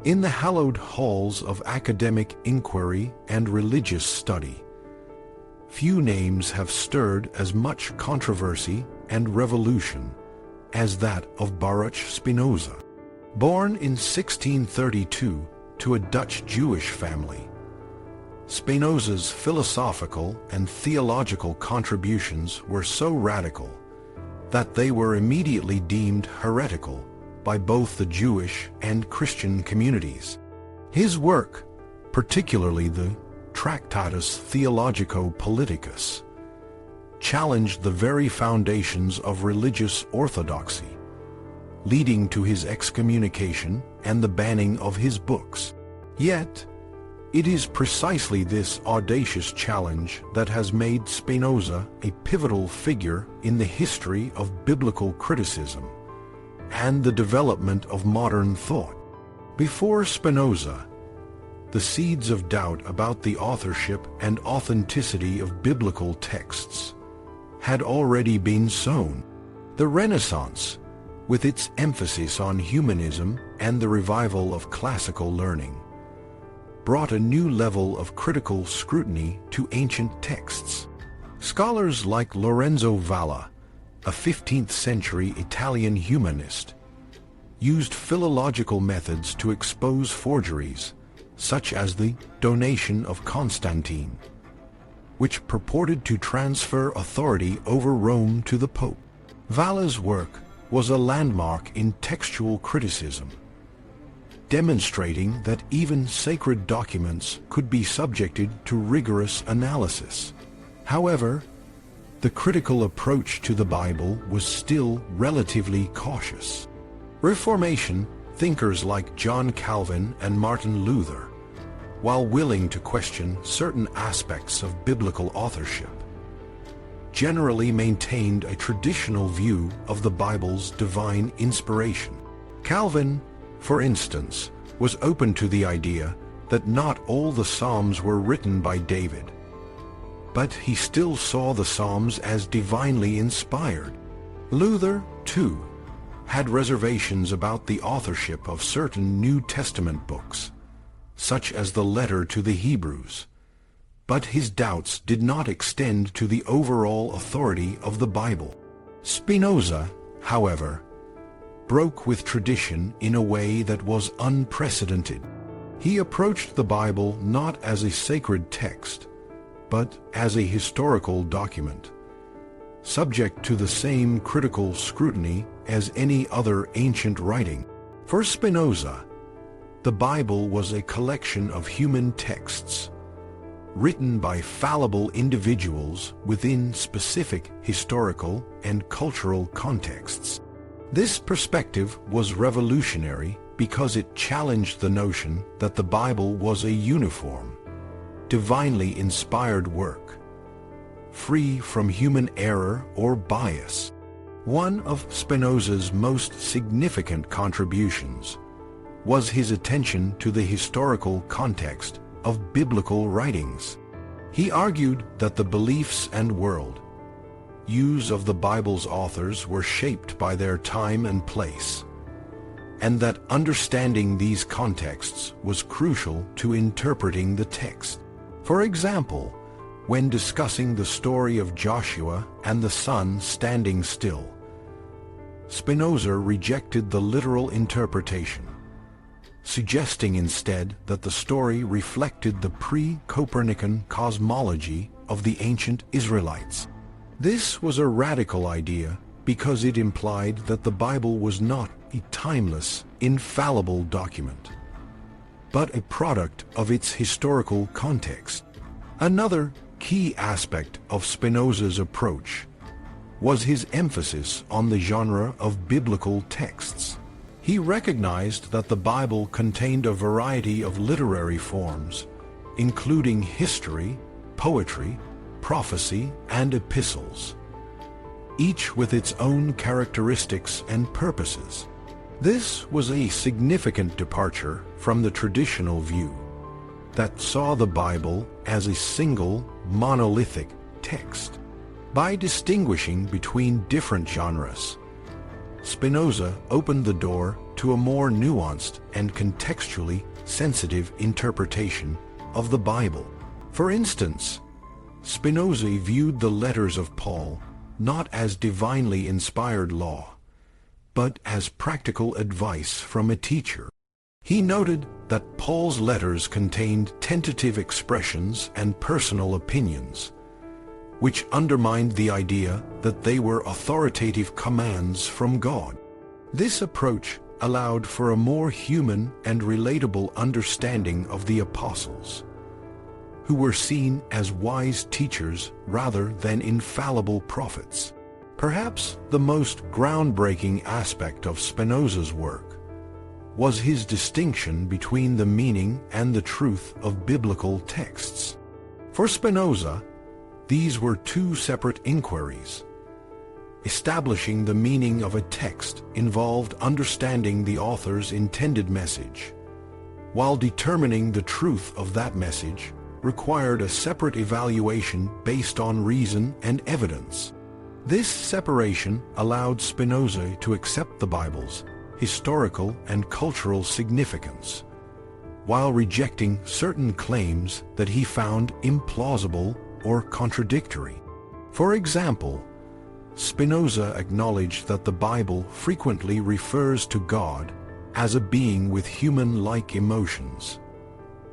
In the hallowed halls of academic inquiry and religious study, few names have stirred as much controversy and revolution as that of Baruch Spinoza. Born in 1632 to a Dutch Jewish family, Spinoza's philosophical and theological contributions were so radical that they were immediately deemed heretical by both the Jewish and Christian communities. His work, particularly the Tractatus Theologico-Politicus, challenged the very foundations of religious orthodoxy, leading to his excommunication and the banning of his books. Yet, it is precisely this audacious challenge that has made Spinoza a pivotal figure in the history of biblical criticism and the development of modern thought. Before Spinoza, the seeds of doubt about the authorship and authenticity of biblical texts had already been sown. The Renaissance, with its emphasis on humanism and the revival of classical learning, brought a new level of critical scrutiny to ancient texts. Scholars like Lorenzo Valla, a 15th-century Italian humanist, used philological methods to expose forgeries, such as the Donation of Constantine, which purported to transfer authority over Rome to the Pope. Valla's work was a landmark in textual criticism, demonstrating that even sacred documents could be subjected to rigorous analysis. However, the critical approach to the Bible was still relatively cautious. Reformation thinkers like John Calvin and Martin Luther, while willing to question certain aspects of biblical authorship, generally maintained a traditional view of the Bible's divine inspiration. Calvin, for instance, was open to the idea that not all the Psalms were written by David, but he still saw the Psalms as divinely inspired. Luther, too, had reservations about the authorship of certain New Testament books, such as the letter to the Hebrews, but his doubts did not extend to the overall authority of the Bible. Spinoza, however, broke with tradition in a way that was unprecedented. He approached the Bible not as a sacred text, but as a historical document, subject to the same critical scrutiny as any other ancient writing. For Spinoza, the Bible was a collection of human texts, written by fallible individuals within specific historical and cultural contexts. This perspective was revolutionary because it challenged the notion that the Bible was a uniform, divinely inspired work, free from human error or bias. One of Spinoza's most significant contributions was his attention to the historical context of biblical writings. He argued that the beliefs and world views of the Bible's authors were shaped by their time and place, and that understanding these contexts was crucial to interpreting the text. For example, when discussing the story of Joshua and the sun standing still, Spinoza rejected the literal interpretation, suggesting instead that the story reflected the pre-Copernican cosmology of the ancient Israelites. This was a radical idea because it implied that the Bible was not a timeless, infallible document, but a product of its historical context. Another key aspect of Spinoza's approach was his emphasis on the genre of biblical texts. He recognized that the Bible contained a variety of literary forms, including history, poetry, prophecy, and epistles, each with its own characteristics and purposes. This was a significant departure from the traditional view that saw the Bible as a single, monolithic text. By distinguishing between different genres, Spinoza opened the door to a more nuanced and contextually sensitive interpretation of the Bible. For instance, Spinoza viewed the letters of Paul not as divinely inspired law, but as practical advice from a teacher. He noted that Paul's letters contained tentative expressions and personal opinions, which undermined the idea that they were authoritative commands from God. This approach allowed for a more human and relatable understanding of the apostles, who were seen as wise teachers rather than infallible prophets. Perhaps the most groundbreaking aspect of Spinoza's work was his distinction between the meaning and the truth of biblical texts. For Spinoza, these were two separate inquiries. Establishing the meaning of a text involved understanding the author's intended message, while determining the truth of that message required a separate evaluation based on reason and evidence. This separation allowed Spinoza to accept the Bible's historical and cultural significance, while rejecting certain claims that he found implausible or contradictory. For example, Spinoza acknowledged that the Bible frequently refers to God as a being with human-like emotions,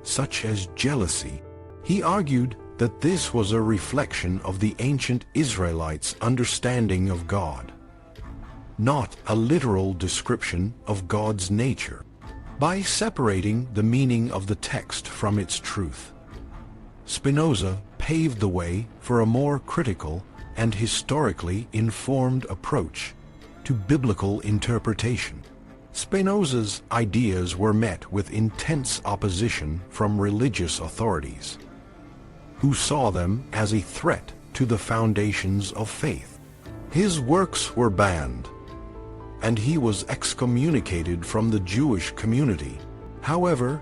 such as jealousy. He argued that this was a reflection of the ancient Israelites' understanding of God, not a literal description of God's nature. By separating the meaning of the text from its truth, Spinoza paved the way for a more critical and historically informed approach to biblical interpretation. Spinoza's ideas were met with intense opposition from religious authorities, who saw them as a threat to the foundations of faith. His works were banned, and he was excommunicated from the Jewish community. However,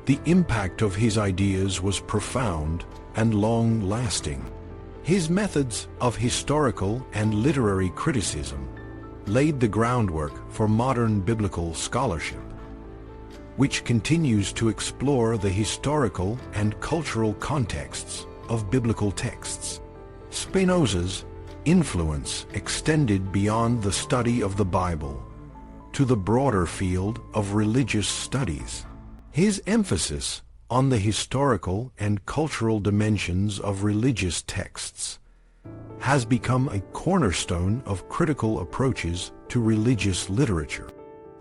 the impact of his ideas was profound and long-lasting. His methods of historical and literary criticism laid the groundwork for modern biblical scholarship, which continues to explore the historical and cultural contexts of biblical texts. Spinoza's influence extended beyond the study of the Bible to the broader field of religious studies. His emphasis on the historical and cultural dimensions of religious texts has become a cornerstone of critical approaches to religious literature.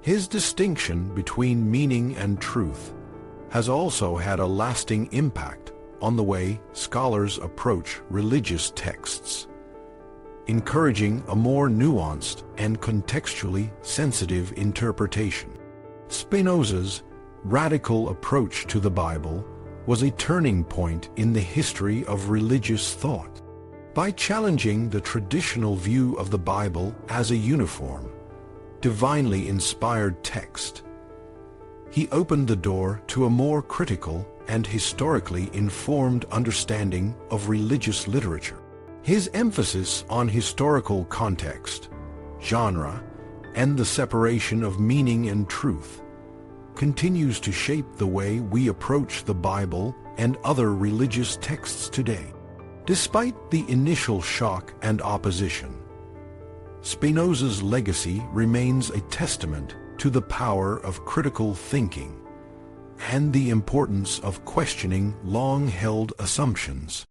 His distinction between meaning and truth has also had a lasting impact on the way scholars approach religious texts, encouraging a more nuanced and contextually sensitive interpretation. Spinoza's radical approach to the Bible was a turning point in the history of religious thought. By challenging the traditional view of the Bible as a uniform, divinely inspired text, he opened the door to a more critical and historically informed understanding of religious literature. His emphasis on historical context, genre, and the separation of meaning and truth continues to shape the way we approach the Bible and other religious texts today. Despite the initial shock and opposition, Spinoza's legacy remains a testament to the power of critical thinking and the importance of questioning long-held assumptions.